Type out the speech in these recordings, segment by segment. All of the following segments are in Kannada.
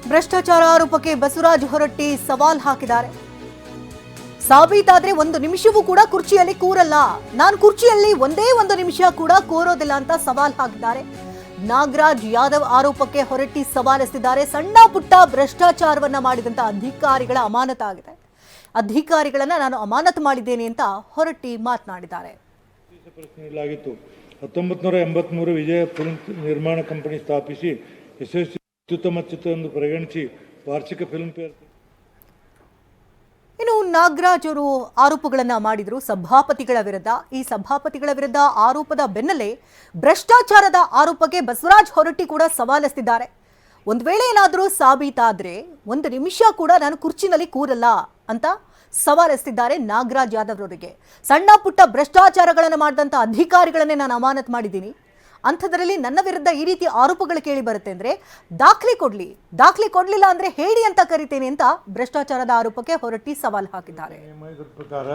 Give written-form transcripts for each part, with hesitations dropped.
ಭ್ರಷ್ಟಾಚಾರ ಆರೋಪಕ್ಕೆ ಬಸವರಾಜ ಹೊರಟ್ಟಿ ಸವಾಲ್ ಹಾಕಿದ್ದಾರೆ. ಸಾಬೀತಾದ್ರೆ ಒಂದು ನಿಮಿಷವೂ ಕೂಡ ಕುರ್ಚಿಯಲ್ಲಿ ಕೂರಲ್ಲ, ನಾನು ಕುರ್ಚಿಯಲ್ಲಿ ಒಂದೇ ಒಂದು ನಿಮಿಷ ಕೂಡ ಕೂರೋದಿಲ್ಲ ಅಂತ ಸವಾಲ್ ಹಾಕಿದ್ದಾರೆ. ನಾಗರಾಜ್ ಯಾದವ್ ಆರೋಪಕ್ಕೆ ಹೊರಟ್ಟಿ ಸವಾಲೆಸೆದಿದ್ದಾರೆ. ಸಣ್ಣ ಪುಟ್ಟ ಭ್ರಷ್ಟಾಚಾರವನ್ನ ಮಾಡಿದಂತ ಅಧಿಕಾರಿಗಳ ಅಮಾನತಾಗಿದೆ, ಅಧಿಕಾರಿಗಳನ್ನ ನಾನು ಅಮಾನತು ಮಾಡಿದ್ದೇನೆ ಅಂತ ಹೊರಟ್ಟಿ ಮಾತನಾಡಿದ್ದಾರೆ. 1983 ವಿಜಯ ಫಿಲ್ಮ್ ನಿರ್ಮಾಣ ಕಂಪನಿ ಸ್ಥಾಪಿಸಿ ಯಶಸ್ವಿ ಅತ್ಯುತ್ತಮ ಚಿತ್ರ ಎಂದು ಪರಿಗಣಿಸಿ ವಾರ್ಷಿಕ ಫಿಲ್ಮ್ ಫೇರ್. ಇನ್ನು ನಾಗರಾಜ್ ಅವರು ಆರೋಪಗಳನ್ನ ಮಾಡಿದ್ರು ಸಭಾಪತಿಗಳ ವಿರುದ್ಧ. ಈ ಸಭಾಪತಿಗಳ ವಿರುದ್ಧ ಆರೋಪದ ಬೆನ್ನಲ್ಲೇ ಭ್ರಷ್ಟಾಚಾರದ ಆರೋಪಕ್ಕೆ ಬಸವರಾಜ ಹೊರಟ್ಟಿ ಕೂಡ ಸವಾಲೆಸೆದಿದ್ದಾರೆ. ಒಂದು ವೇಳೆ ಏನಾದರೂ ಸಾಬೀತಾದ್ರೆ ಒಂದು ನಿಮಿಷ ಕೂಡ ನಾನು ಕುರ್ಚಿನಲ್ಲಿ ಕೂರಲ್ಲ ಅಂತ ಸವಾಲೆಸೆದಿದ್ದಾರೆ ನಾಗರಾಜ್ ಯಾದವ್ ಅವರಿಗೆ. ಸಣ್ಣ ಪುಟ್ಟ ಭ್ರಷ್ಟಾಚಾರಗಳನ್ನು ಮಾಡಿದಂಥ ಅಧಿಕಾರಿಗಳನ್ನೇ ನಾನು ಅಮಾನತು ಮಾಡಿದ್ದೀನಿ, ಅಂಥದ್ರಲ್ಲಿ ನನ್ನ ವಿರುದ್ಧ ಈ ರೀತಿ ಆರೋಪಗಳು ಕೇಳಿ ಬರುತ್ತೆ ಅಂದರೆ ದಾಖಲೆ ಕೊಡಲಿಲ್ಲ ಅಂದರೆ ಹೇಳಿ ಅಂತ ಕರಿತೇನೆ ಅಂತ ಭ್ರಷ್ಟಾಚಾರದ ಆರೋಪಕ್ಕೆ ಹೊರಟ್ಟಿ ಸವಾಲು ಹಾಕಿದ್ದಾರೆ. ಇದರ ಪ್ರಕಾರ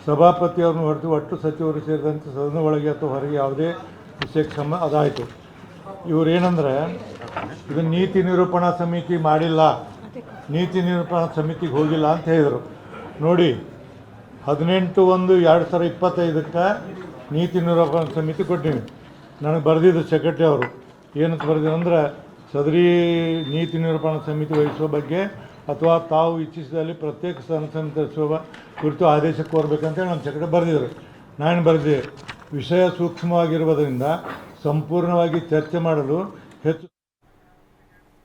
ಸಭಾಪತಿಯವರನ್ನು ಹೊರತು ಒಟ್ಟು ಸಚಿವರು ಸೇರಿದಂತೆ ಸದನ ಒಳಗೆ ಅಥವಾ ಹೊರಗೆ ಯಾವುದೇ ವಿಷಯಕ್ಕೆ ಅದಾಯಿತು. ಇವರೇನೆಂದರೆ ಇದು ನೀತಿ ನಿರೂಪಣಾ ಸಮಿತಿ ಮಾಡಿಲ್ಲ, ನೀತಿ ನಿರೂಪಣಾ ಸಮಿತಿಗೆ ಹೋಗಿಲ್ಲ ಅಂತ ಹೇಳಿದರು. ನೋಡಿ, 18/1/2025 ನೀತಿ ನಿರೂಪಣಾ ಸಮಿತಿ ಕೊಟ್ಟಿನಿ. ನನಗೆ ಬರೆದಿದ್ದು ಸೆಕ್ರೆಟರಿ ಅವರು ಏನಂತ ಬರೆದಿದ್ರು ಅಂದರೆ, ಸದರಿ ನೀತಿ ನಿರೂಪಣಾ ಸಮಿತಿ ವಹಿಸುವ ಬಗ್ಗೆ ಅಥವಾ ತಾವು ಇಚ್ಛಿಸಿದಲ್ಲಿ ಪ್ರತ್ಯೇಕ ಸಮಿತಿ ರಚಿಸುವ ಕುರಿತು ಆದೇಶ ಕೋರಬೇಕಂತೇಳಿ ನಮ್ಮ ಸೆಕ್ರೆಟರಿ ಬರೆದಿದ್ರು. ನಾನು ಬರೆದಿದ್ದೆ, ವಿಷಯ ಸೂಕ್ಷ್ಮವಾಗಿರುವುದರಿಂದ ಸಂಪೂರ್ಣವಾಗಿ ಚರ್ಚೆ ಮಾಡಲು ಹೆಚ್ಚು